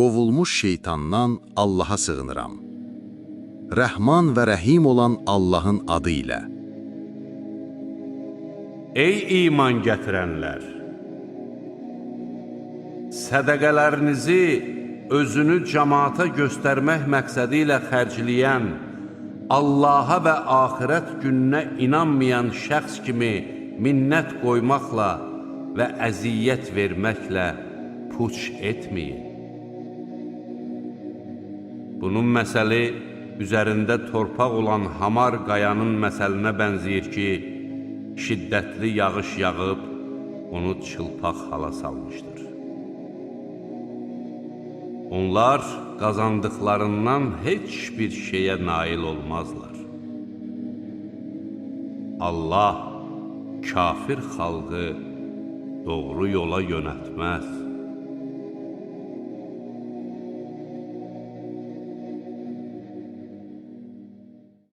qovulmuş şeytandan Allaha sığınıram. Rəhman və Rəhim olan Allahın adı ilə. Ey iman gətirənlər! Sədəqələrinizi özünü cəmaata göstərmək məqsədi ilə xərcləyən, Allaha və axirət gününə inanmayan şəxs kimi minnət qoymaqla və əziyyət verməklə puç etməyin. Bunun məsəli üzərində torpaq olan hamar qayanın məsəlinə bənzəyir ki, şiddətli yağış yağıb, onu çılpaq hala salmışdır. Onlar qazandıqlarından heç bir şeyə nail olmazlar. Allah kafir xalqı doğru yola yönəltməz.